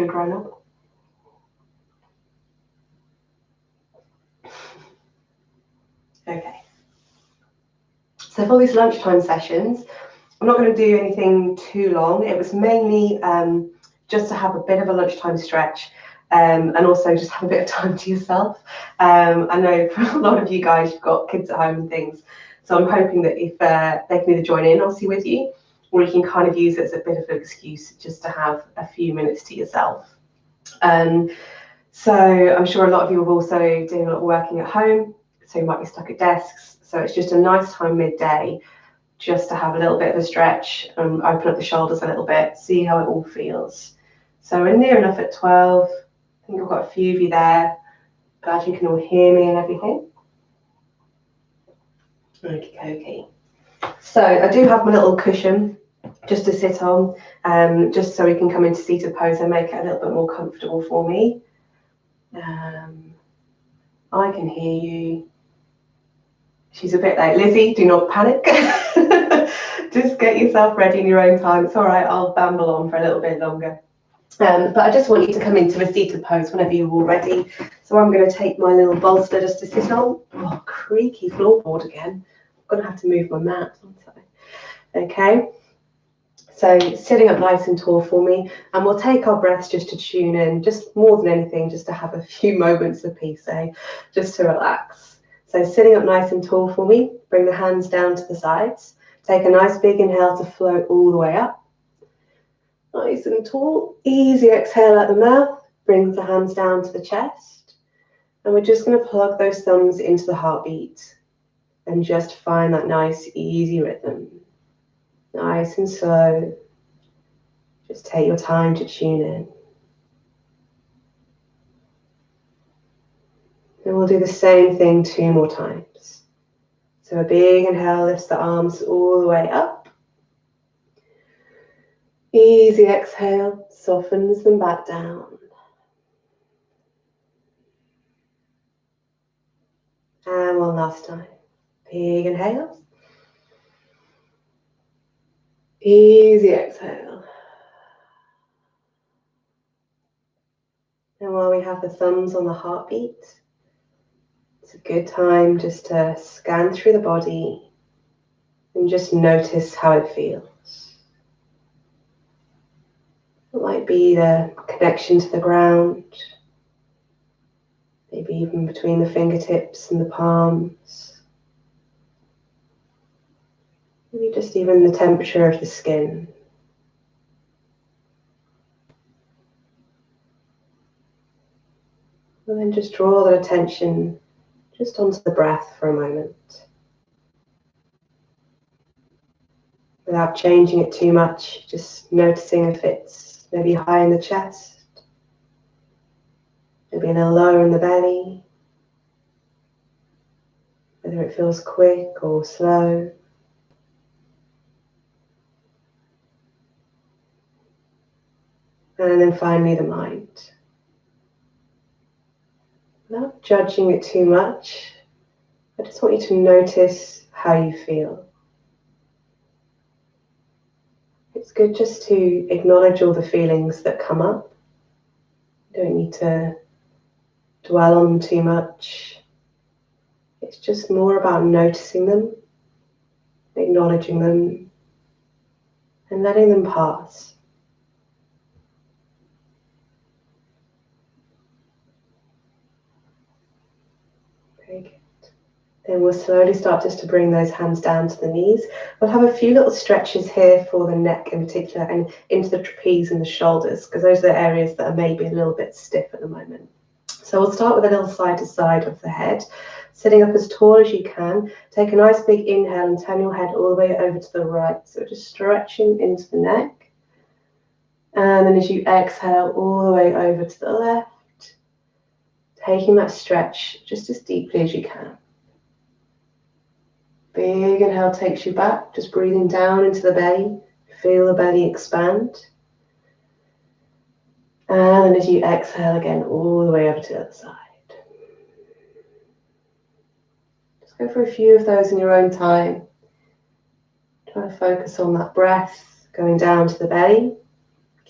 grown up. Okay. So for these lunchtime sessions, I'm not going to do anything too long. It was mainly just to have a bit of a lunchtime stretch and also just have a bit of time to yourself. I know for a lot of you guys, you've got kids at home and things. So I'm hoping that if they can either join in, obviously, with you, or you can kind of use it as a bit of an excuse just to have a few minutes to yourself. So I'm sure a lot of you are also doing a lot of working at home, so you might be stuck at desks. So it's just a nice time midday just to have a little bit of a stretch and open up the shoulders a little bit, see how it all feels. So we're near enough at 12. I think I've got a few of you there. Glad you can all hear me and everything. Okay. So I do have my little cushion just to sit on, just so we can come into seated pose and make it a little bit more comfortable for me. I can hear you. She's a bit late. Lizzie, do not panic. Just get yourself ready in your own time. It's all right, I'll bamble on for a little bit longer. But I just want you to come into a seated pose whenever you're all ready. So I'm going to take my little bolster just to sit on. Oh, creaky floorboard again. I'm going to have to move my mat, aren't I? Okay. So sitting up nice and tall for me, and we'll take our breaths just to tune in, just more than anything, just to have a few moments of peace, just to relax. So sitting up nice and tall for me, bring the hands down to the sides. Take a nice big inhale to float all the way up. Nice and tall. Easy exhale out the mouth. Brings the hands down to the chest. And we're just going to plug those thumbs into the heartbeat and just find that nice, easy rhythm. Nice and slow. Just take your time to tune in. And we'll do the same thing 2 more times. So a big inhale lifts the arms all the way up. Easy exhale softens them back down. And one last time. Big inhale. Easy exhale. And while we have the thumbs on the heartbeat, it's a good time just to scan through the body and just notice how it feels. It might be the connection to the ground, maybe even between the fingertips and the palms. Maybe just even the temperature of the skin. And then just draw that attention just onto the breath for a moment. Without changing it too much, just noticing if it's maybe high in the chest, maybe a little lower in the belly, whether it feels quick or slow. And then finally the mind. Without judging it too much, I just want you to notice how you feel. It's good just to acknowledge all the feelings that come up. You don't need to dwell on them too much. It's just more about noticing them, acknowledging them, and letting them pass. Very good. Then we'll slowly start just to bring those hands down to the knees. We'll have a few little stretches here for the neck in particular and into the trapeze and the shoulders, because those are the areas that are maybe a little bit stiff at the moment. So we'll start with a little side to side of the head, sitting up as tall as you can. Take a nice big inhale and turn your head all the way over to the right. So just stretching into the neck. And then as you exhale all the way over to the left, taking that stretch just as deeply as you can. Big inhale takes you back, just breathing down into the belly. Feel the belly expand. And as you exhale again, all the way over to the other side. Just go for a few of those in your own time. Try to focus on that breath going down to the belly,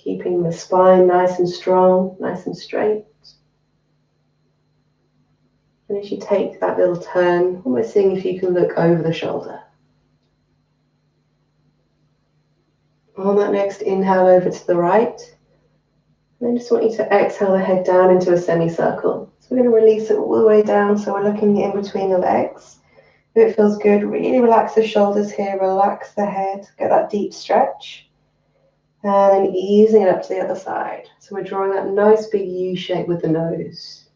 Keeping the spine nice and strong, nice and straight. And as you take that little turn, almost seeing if you can look over the shoulder. On that next inhale over to the right. And then just want you to exhale the head down into a semicircle. So we're going to release it all the way down, so we're looking in between the legs. If it feels good, really relax the shoulders here, relax the head, get that deep stretch. And then easing it up to the other side. So we're drawing that nice big U shape with the nose.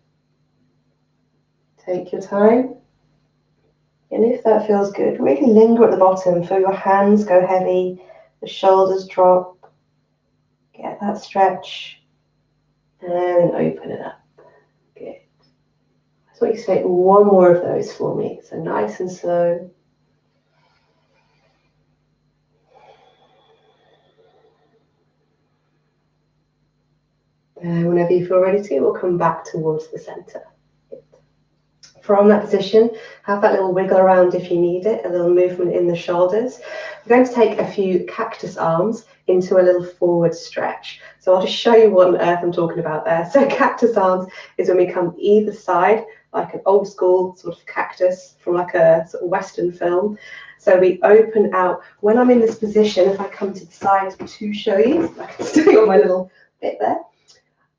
Take your time. And if that feels good, really linger at the bottom. Feel your hands go heavy, the shoulders drop. Get that stretch. And open it up. Good. I just want you to take one more of those for me. So nice and slow. And whenever you feel ready to, we'll come back towards the center. From that position, have that little wiggle around if you need it, a little movement in the shoulders. We're going to take a few cactus arms into a little forward stretch. So I'll just show you what on earth I'm talking about there. So cactus arms is when we come either side, like an old school sort of cactus from like a sort of Western film. So we open out. When I'm in this position, if I come to the side to show you, I can stay on my little bit there.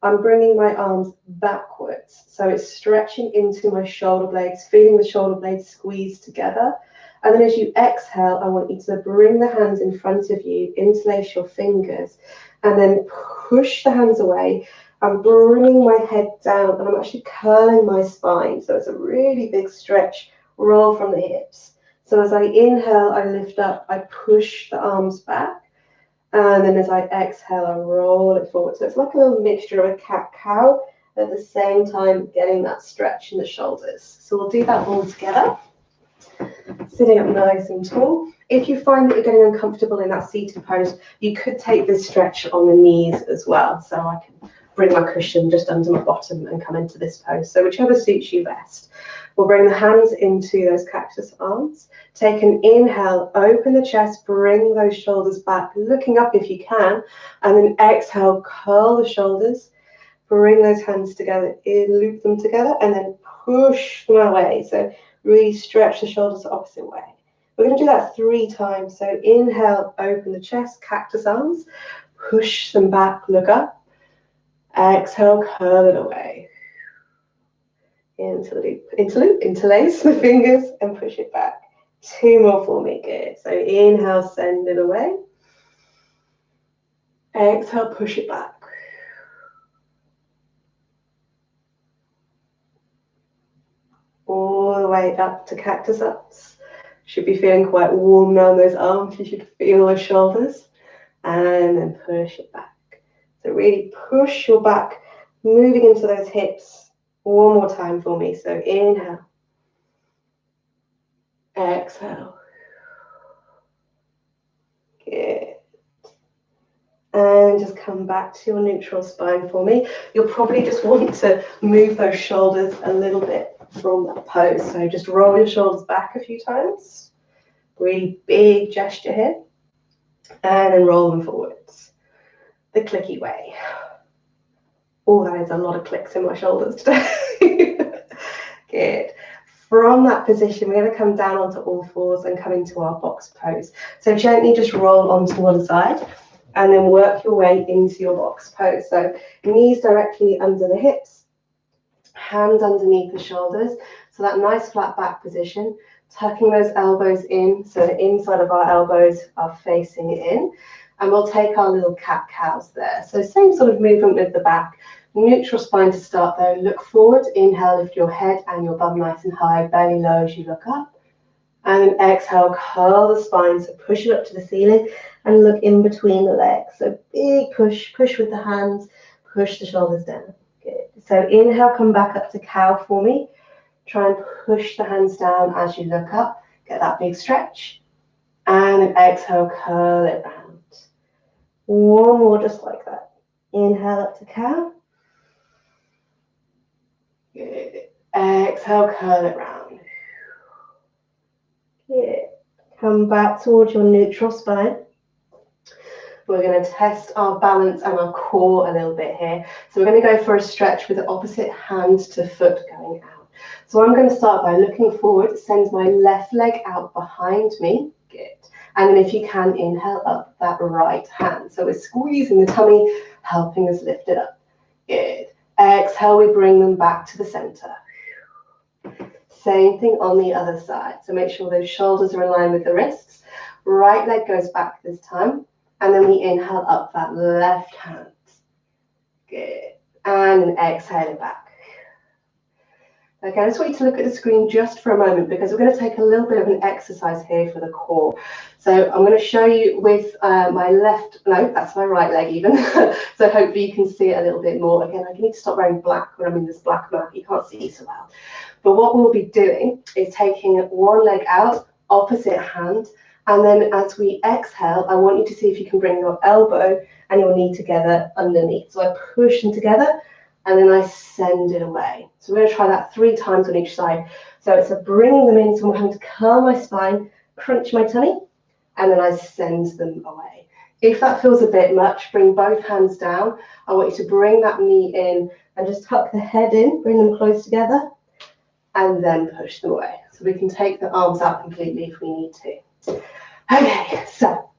I'm bringing my arms backwards. So it's stretching into my shoulder blades, feeling the shoulder blades squeeze together. And then as you exhale, I want you to bring the hands in front of you, interlace your fingers, and then push the hands away. I'm bringing my head down, and I'm actually curling my spine. So it's a really big stretch, roll from the hips. So as I inhale, I lift up, I push the arms back. And then as I exhale, I roll it forward. So it's like a little mixture of a cat-cow, at the same time getting that stretch in the shoulders. So we'll do that all together. Sitting up nice and tall. If you find that you're getting uncomfortable in that seated pose, you could take this stretch on the knees as well. So I can bring my cushion just under my bottom and come into this pose. So whichever suits you best. We'll bring the hands into those cactus arms. Take an inhale, open the chest, bring those shoulders back, looking up if you can, and then exhale, curl the shoulders, bring those hands together, loop them together, and then push them away. So really stretch the shoulders the opposite way. We're going to do that 3 times. So inhale, open the chest, cactus arms, push them back, look up, exhale, curl it away. Interlace the fingers and push it back. 2 more for me, good. So inhale, send it away. Exhale, push it back. All the way up to cactus ups. Should be feeling quite warm down those arms. You should feel those shoulders. And then push it back. So really push your back, moving into those hips. 1 more time for me. So inhale. Exhale. Good. And just come back to your neutral spine for me. You'll probably just want to move those shoulders a little bit from that pose. So just roll your shoulders back a few times. Really big gesture here. And then roll them forwards. The clicky way. Oh, that is a lot of clicks in my shoulders today. Good. From that position, we're going to come down onto all fours and come into our box pose. So gently just roll onto one side and then work your way into your box pose. So knees directly under the hips, hands underneath the shoulders. So that nice flat back position, tucking those elbows in so the inside of our elbows are facing in. And we'll take our little cat-cows there. So same sort of movement with the back. Neutral spine to start though. Look forward, inhale, lift your head and your bum nice and high, belly low as you look up. And then exhale, curl the spine, so push it up to the ceiling and look in between the legs. So big push, push with the hands, push the shoulders down. Good. So inhale, come back up to cow for me. Try and push the hands down as you look up. Get that big stretch. And then exhale, curl it round. 1 more just like that. Inhale up to cow. Good. Exhale, curl it round. Good. Come back towards your neutral spine. We're going to test our balance and our core a little bit here. So we're going to go for a stretch with the opposite hand to foot going out. So I'm going to start by looking forward, send my left leg out behind me. Good. And then if you can, inhale up that right hand. So we're squeezing the tummy, helping us lift it up. Good. Exhale, we bring them back to the center. Same thing on the other side. So make sure those shoulders are in line with the wrists. Right leg goes back this time. And then we inhale up that left hand. Good. And then exhale it back. Okay, I just want you to look at the screen just for a moment because we're going to take a little bit of an exercise here for the core. So I'm going to show you with my left, no, that's my right leg even. So hopefully you can see it a little bit more. Again, I need to stop wearing black when I'm in this black mat. You can't see so well. But what we'll be doing is taking one leg out, opposite hand. And then as we exhale, I want you to see if you can bring your elbow and your knee together underneath. So I push them together. And then I send it away. So we're going to try that 3 times on each side. So it's a bringing them in, so I'm having to curl my spine, crunch my tummy, and then I send them away. If that feels a bit much, bring both hands down. I want you to bring that knee in and just tuck the head in, bring them close together, and then push them away. So we can take the arms out completely if we need to. Okay, so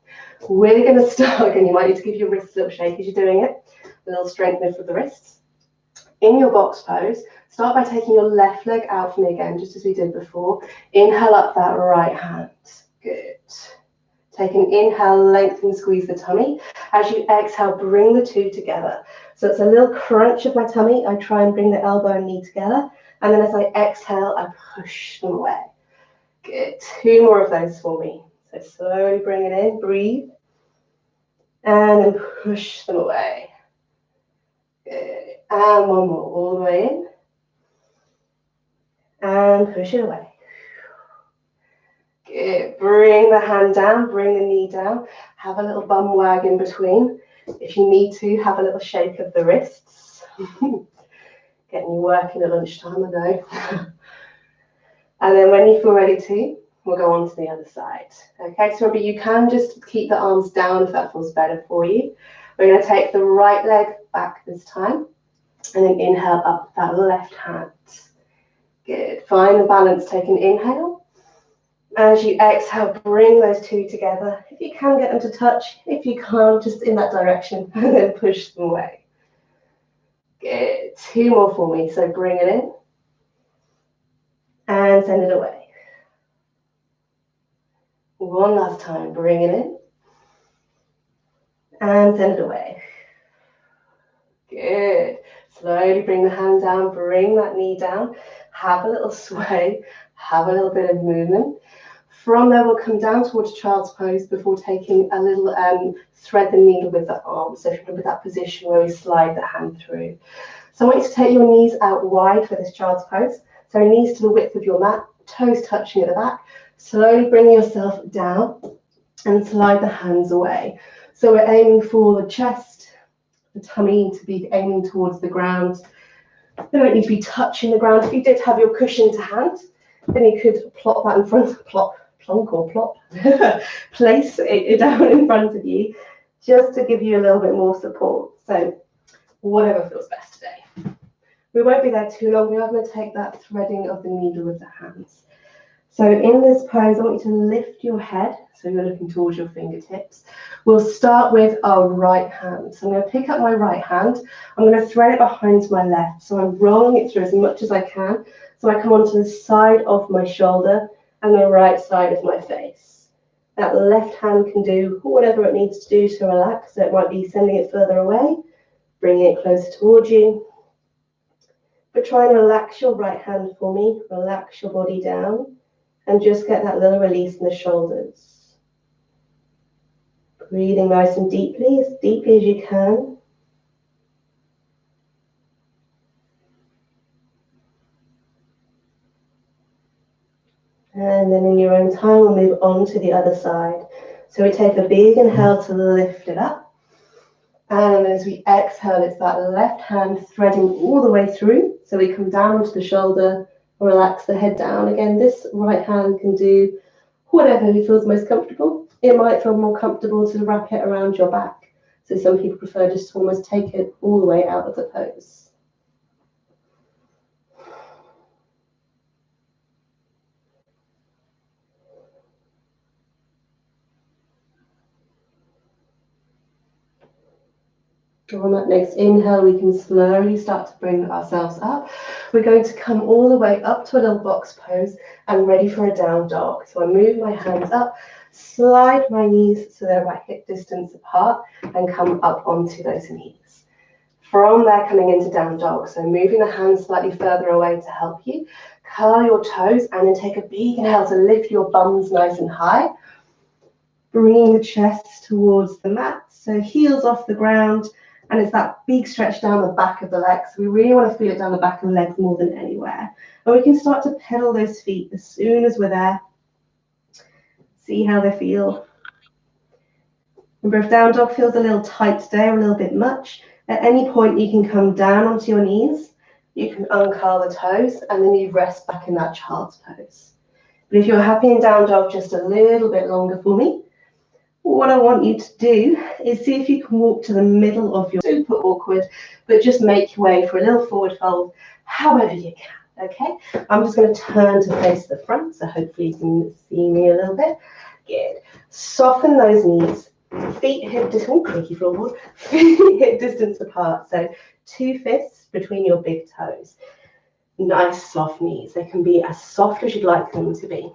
we're going to start. Again, you might need to give your wrists a little shake as you're doing it. A little strengthening for the wrists. In your box pose, start by taking your left leg out for me again, just as we did before. Inhale up that right hand. Good. Take an inhale, lengthen, squeeze the tummy. As you exhale, bring the 2 together. So it's a little crunch of my tummy. I try and bring the elbow and knee together. And then as I exhale, I push them away. Good. 2 more of those for me. So slowly bring it in, breathe. And then push them away. Good. And one more, all the way in. And push it away. Good. Bring the hand down, bring the knee down. Have a little bum wag in between. If you need to, have a little shake of the wrists. Getting you working at lunchtime, I know. And then when you feel ready to, we'll go on to the other side. Okay, so remember, you can just keep the arms down if that feels better for you. We're going to take the right leg back this time. And then inhale up that left hand. Good. Find the balance. Take an inhale. As you exhale, bring those 2 together. If you can, get them to touch. If you can't, just in that direction. And then push them away. Good. 2 more for me. So bring it in. And send it away. One last time. Bring it in. And send it away. Good. Slowly bring the hand down, bring that knee down, have a little sway, have a little bit of movement. From there, we'll come down towards child's pose before taking a little thread the needle with the arm. So if you remember that position where we slide the hand through. So I want you to take your knees out wide for this child's pose. So knees to the width of your mat, toes touching at the back. Slowly bring yourself down and slide the hands away. So we're aiming for the chest, the tummy to be aiming towards the ground. They don't need to be touching the ground. If you did have your cushion to hand, then you could plop that in front, plonk or plop, place it down in front of you, just to give you a little bit more support. So whatever feels best today. We won't be there too long. We are going to take that threading of the needle with the hands. So in this pose, I want you to lift your head, so you're looking towards your fingertips. We'll start with our right hand. So I'm going to pick up my right hand. I'm going to thread it behind my left. So I'm rolling it through as much as I can. So I come onto the side of my shoulder and the right side of my face. That left hand can do whatever it needs to do to relax. So it might be sending it further away, bringing it closer towards you. But try and relax your right hand for me. Relax your body down. And just get that little release in the shoulders. Breathing nice and deeply as you can. And then in your own time, we'll move on to the other side. So we take a big inhale to lift it up. And as we exhale, it's that left hand threading all the way through. So we come down onto the shoulder, relax the head down. Again, this right hand can do whatever feels most comfortable. It might feel more comfortable to wrap it around your back. So some people prefer just to almost take it all the way out of the pose. On that next inhale, we can slowly start to bring ourselves up. We're going to come all the way up to a little box pose and ready for a down dog. So I move my hands up, slide my knees so they're about hip distance apart, and come up onto those knees. From there, coming into down dog. So moving the hands slightly further away to help you. Curl your toes and then take a big inhale to lift your bums nice and high. Bringing the chest towards the mat. So heels off the ground. And it's that big stretch down the back of the legs. We really want to feel it down the back of the legs more than anywhere. And we can start to pedal those feet as soon as we're there. See how they feel. Remember, if down dog feels a little tight today or a little bit much, at any point you can come down onto your knees. You can uncurl the toes and then you rest back in that child's pose. But if you're happy in down dog just a little bit longer for me, what I want you to do is see if you can walk to the middle of your super awkward, but just make your way for a little forward fold, however you can, okay? I'm just going to turn to face the front, so hopefully you can see me a little bit. Good. Soften those knees, feet hip distance, creaky floorboard, feet hip distance apart, so 2 fists between your big toes. Nice soft knees. They can be as soft as you'd like them to be.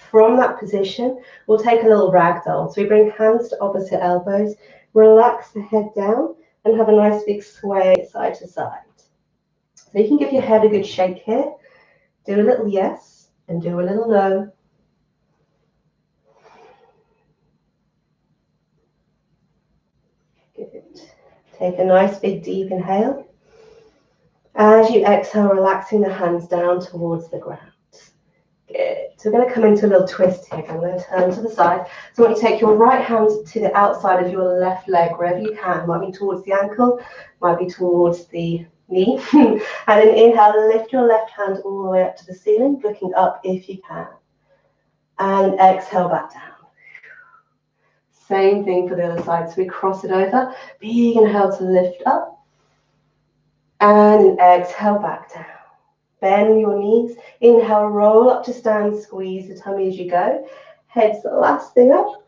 From that position, we'll take a little ragdoll. So we bring hands to opposite elbows, relax the head down, and have a nice big sway side to side. So you can give your head a good shake here. Do a little yes, and do a little no. Good. Take a nice big deep inhale. As you exhale, relaxing the hands down towards the ground. Good. So we're going to come into a little twist here. I'm going to turn to the side. So I want you to take your right hand to the outside of your left leg, wherever you can. Might be towards the ankle, might be towards the knee. And then inhale, lift your left hand all the way up to the ceiling, looking up if you can. And exhale back down. Same thing for the other side. So we cross it over. Big inhale to lift up. And exhale back down. Bend your knees. Inhale, roll up to stand, squeeze the tummy as you go. Head's the last thing up.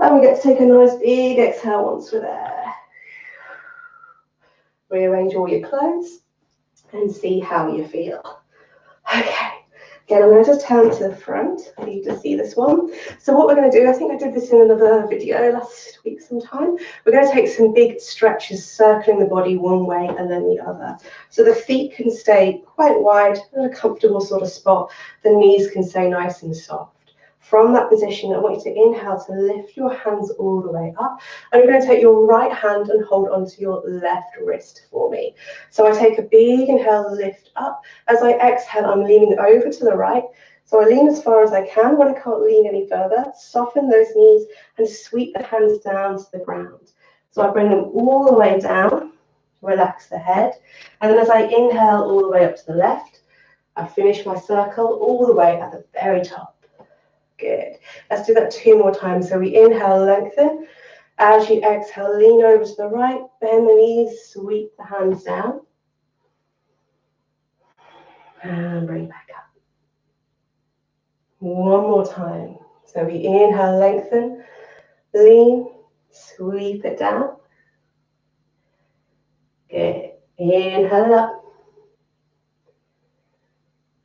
And we get to take a nice big exhale once we're there. Rearrange all your clothes and see how you feel. Okay. Again, I'm going to just turn to the front for you to see this one. So what we're going to do, I think I did this in another video last week sometime. We're going to take some big stretches, circling the body one way and then the other. So the feet can stay quite wide in a comfortable sort of spot. The knees can stay nice and soft. From that position, I want you to inhale to lift your hands all the way up. And you're going to take your right hand and hold onto your left wrist for me. So I take a big inhale, lift up. As I exhale, I'm leaning over to the right. So I lean as far as I can. When I can't lean any further, soften those knees and sweep the hands down to the ground. So I bring them all the way down, relax the head. And then as I inhale all the way up to the left, I finish my circle all the way at the very top. Good. Let's do that 2 more times. So we inhale, lengthen. As you exhale, lean over to the right, bend the knees, sweep the hands down. And bring back up. 1 more time. So we inhale, lengthen, lean, sweep it down. Good. Inhale up.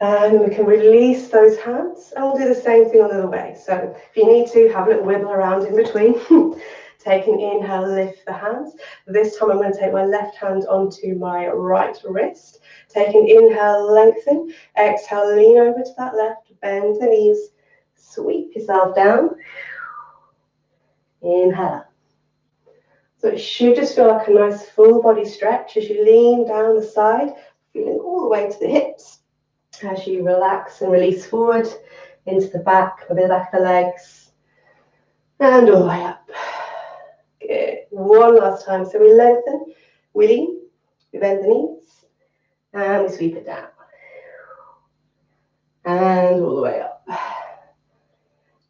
And we can release those hands, and we'll do the same thing on the other way. So if you need to, have a little wibble around in between. Take an inhale, lift the hands. This time I'm going to take my left hand onto my right wrist. Take an inhale, lengthen. Exhale, lean over to that left, bend the knees, sweep yourself down. Inhale. So it should just feel like a nice full body stretch as you lean down the side, feeling all the way to the hips. As you relax and release forward into the back, a bit of the back of the legs, and all the way up. Good. 1 last time. So we lengthen, we lean, we bend the knees, and we sweep it down. And all the way up.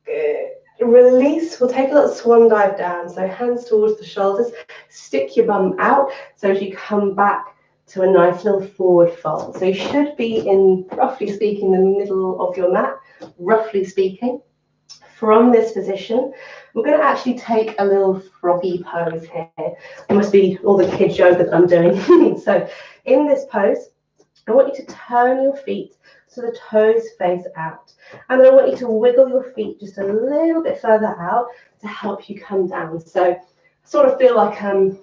Good. Release, we'll take a little swan dive down. So hands towards the shoulders, stick your bum out. So as you come back to a nice little forward fold. So you should be in, roughly speaking, the middle of your mat, roughly speaking. From this position, we're going to actually take a little froggy pose here. It must be all the kid yoga that I'm doing. So in this pose, I want you to turn your feet so the toes face out. And I want you to wiggle your feet just a little bit further out to help you come down. So I sort of feel like a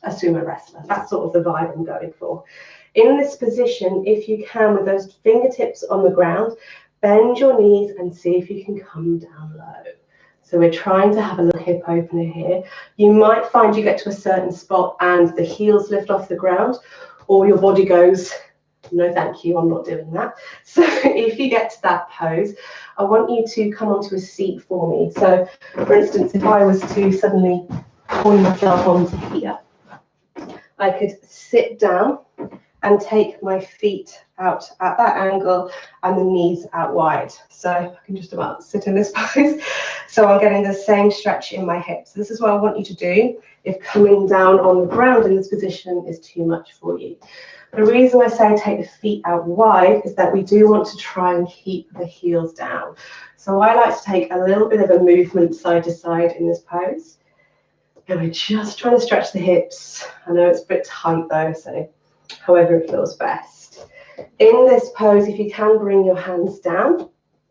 sumo wrestler. That's sort of the vibe I'm going for. In this position, if you can, with those fingertips on the ground, bend your knees and see if you can come down low. So we're trying to have a little hip opener here. You might find you get to a certain spot and the heels lift off the ground, or your body goes, no thank you, I'm not doing that. So if you get to that pose, I want you to come onto a seat for me. So for instance, if I was to suddenly pull myself onto here, I could sit down and take my feet out at that angle and the knees out wide. So I can just about sit in this pose. So I'm getting the same stretch in my hips. This is what I want you to do if coming down on the ground in this position is too much for you. The reason I say take the feet out wide is that we do want to try and keep the heels down. So I like to take a little bit of a movement side to side in this pose. And we're just trying to stretch the hips. I know it's a bit tight though, so however it feels best. In this pose, if you can bring your hands down,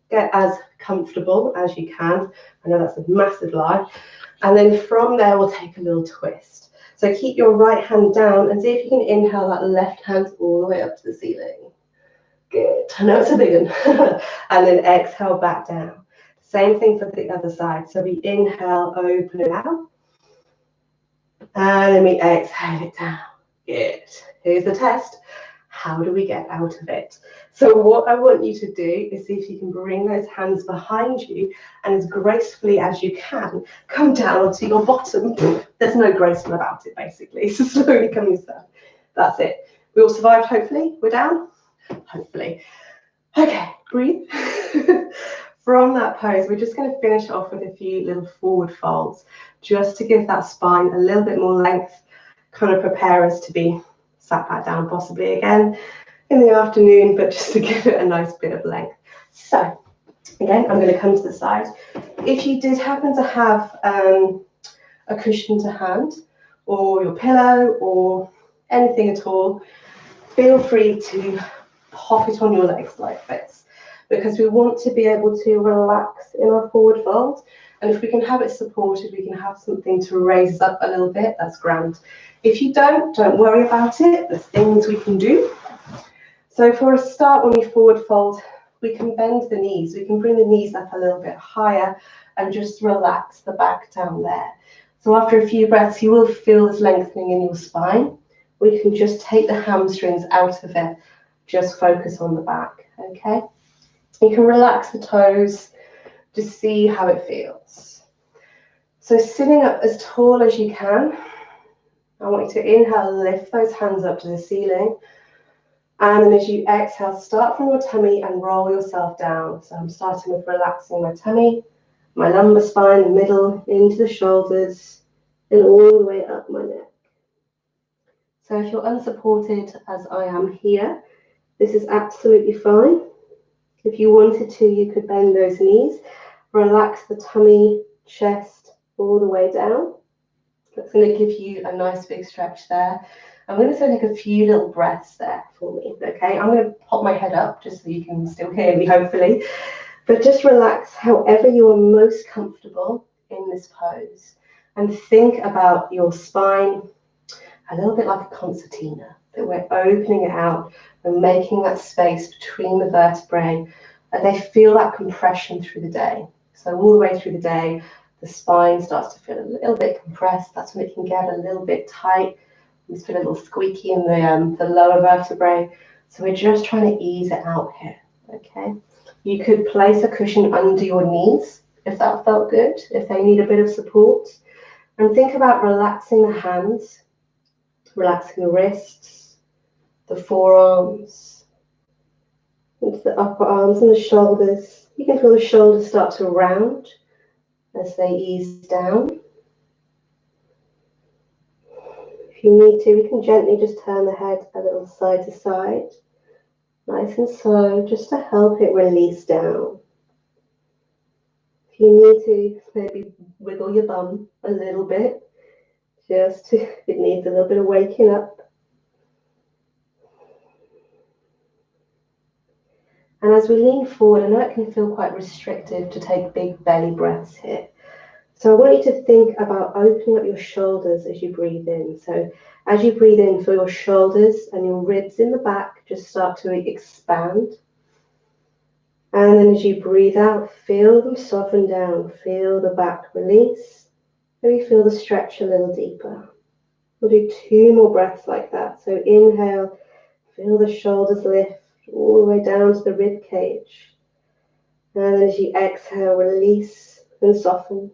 get as comfortable as you can. I know that's a massive lie. And then from there, we'll take a little twist. So keep your right hand down and see if you can inhale that left hand all the way up to the ceiling. Good. I know it's a big one. And then exhale back down. Same thing for the other side. So we inhale, open it out. And then we exhale it down. Good. Here's the test. How do we get out of it? So what I want you to do is see if you can bring those hands behind you and as gracefully as you can, come down to your bottom. There's no graceful about it, basically. So slowly come yourself. That's it. We all survived, hopefully. We're down? Hopefully. Okay, breathe. From that pose, we're just going to finish off with a few little forward folds, just to give that spine a little bit more length, kind of prepare us to be sat back down possibly again in the afternoon, but just to give it a nice bit of length. So again, I'm going to come to the side. If you did happen to have a cushion to hand, or your pillow, or anything at all, feel free to pop it on your legs like this, because we want to be able to relax in our forward fold. And if we can have it supported, we can have something to raise up a little bit, that's grand. If you don't worry about it. There's things we can do. So for a start, when we forward fold, we can bend the knees. We can bring the knees up a little bit higher and just relax the back down there. So after a few breaths, you will feel this lengthening in your spine. We can just take the hamstrings out of it. Just focus on the back, okay? You can relax the toes. Just see how it feels. So sitting up as tall as you can, I want you to inhale, lift those hands up to the ceiling. And then as you exhale, start from your tummy and roll yourself down. So I'm starting with relaxing my tummy, my lumbar spine, the middle, into the shoulders, and all the way up my neck. So if you're unsupported, as I am here, this is absolutely fine. If you wanted to, you could bend those knees, relax the tummy, chest, all the way down. That's going to give you a nice big stretch there. I'm going to take a few little breaths there for me, okay? I'm going to pop my head up just so you can still hear me, hopefully. But just relax however you are most comfortable in this pose. And think about your spine a little bit like a concertina, that we're opening it out and making that space between the vertebrae. And they feel that compression through the day. So all the way through the day, the spine starts to feel a little bit compressed. That's when it can get a little bit tight. You feel a little squeaky in the lower vertebrae. So we're just trying to ease it out here, okay? You could place a cushion under your knees if that felt good, if they need a bit of support. And think about relaxing the hands, relaxing the wrists, the forearms, into the upper arms and the shoulders. You can feel the shoulders start to round. as they ease down. If you need to, we can gently just turn the head a little side to side, nice and slow, just to help it release down. If you need to, maybe wiggle your bum a little bit, just to, it needs a little bit of waking up. And as we lean forward, I know it can feel quite restrictive to take big belly breaths here. So I want you to think about opening up your shoulders as you breathe in. So as you breathe in, feel your shoulders and your ribs in the back just start to expand. And then as you breathe out, feel them soften down. Feel the back release. Maybe feel the stretch a little deeper. We'll do 2 more breaths like that. So inhale, feel the shoulders lift all the way down to the rib cage. And then as you exhale, release and soften.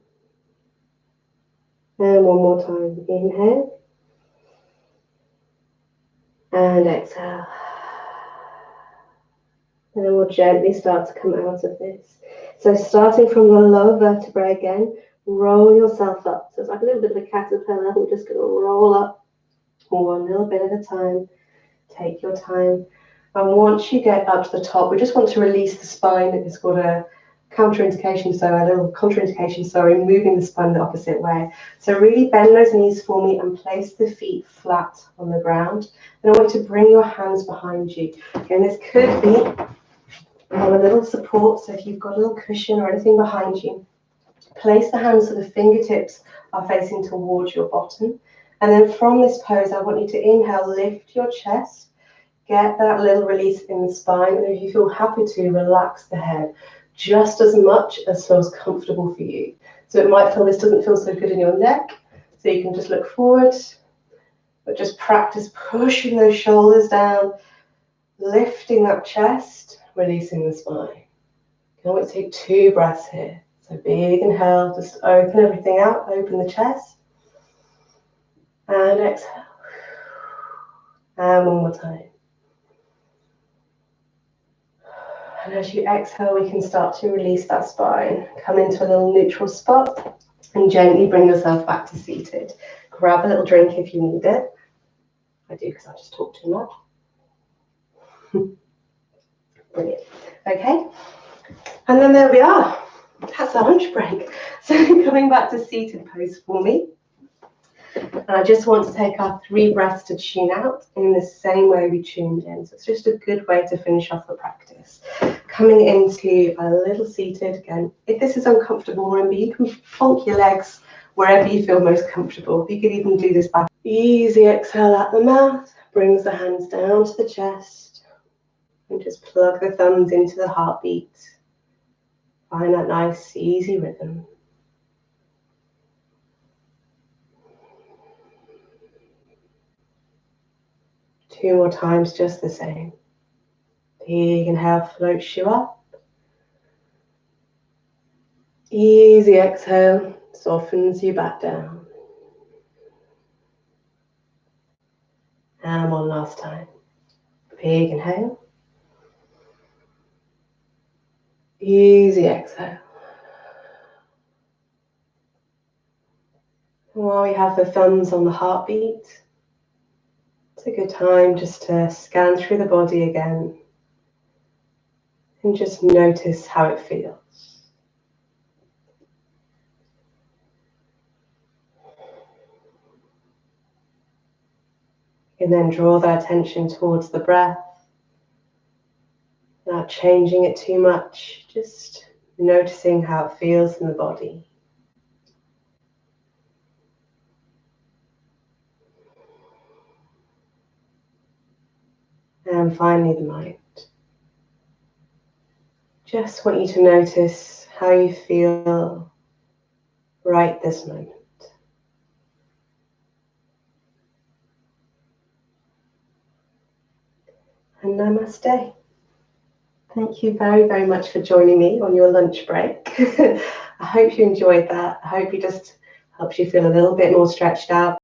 And one more time. Inhale. And exhale. And then we'll gently start to come out of this. So starting from the lower vertebrae again, roll yourself up. So it's like a little bit of a caterpillar. We're just going to roll up one little bit at a time. Take your time. And once you get up to the top, we just want to release the spine. It's called a contraindication, so a little contraindication, sorry, moving the spine the opposite way. So really bend those knees for me and place the feet flat on the ground. And I want you to bring your hands behind you. Again, this could be on a little support, so if you've got a little cushion or anything behind you, place the hands so the fingertips are facing towards your bottom. And then from this pose, I want you to inhale, lift your chest, get that little release in the spine, and if you feel happy to, relax the head just as much as feels comfortable for you. So it might feel this doesn't feel so good in your neck, so you can just look forward, but just practice pushing those shoulders down, lifting that chest, releasing the spine. I want to take 2 breaths here. So big inhale, just open everything out, open the chest, and exhale. And one more time. And as you exhale, we can start to release that spine. Come into a little neutral spot and gently bring yourself back to seated. Grab a little drink if you need it. I do because I just talk too much. Brilliant. Okay. And then there we are. That's our lunch break. So coming back to seated pose for me. And I just want to take our 3 breaths to tune out in the same way we tuned in. So it's just a good way to finish off the practice. Coming into a little seated again. If this is uncomfortable, remember you can plonk your legs wherever you feel most comfortable. You could even do this by easy exhale at the mouth. Brings the hands down to the chest. And just plug the thumbs into the heartbeat. Find that nice, easy rhythm. Two more times, just the same. Big inhale floats you up. Easy exhale softens you back down. And one last time. Big inhale. Easy exhale. And while we have the thumbs on the heartbeat, it's a good time just to scan through the body again and just notice how it feels. And then draw that attention towards the breath, not changing it too much, just noticing how it feels in the body. And finally the mind. Just want you to notice how you feel right this moment. And namaste. Thank you very, very much for joining me on your lunch break. I hope you enjoyed that. I hope it just helps you feel a little bit more stretched out.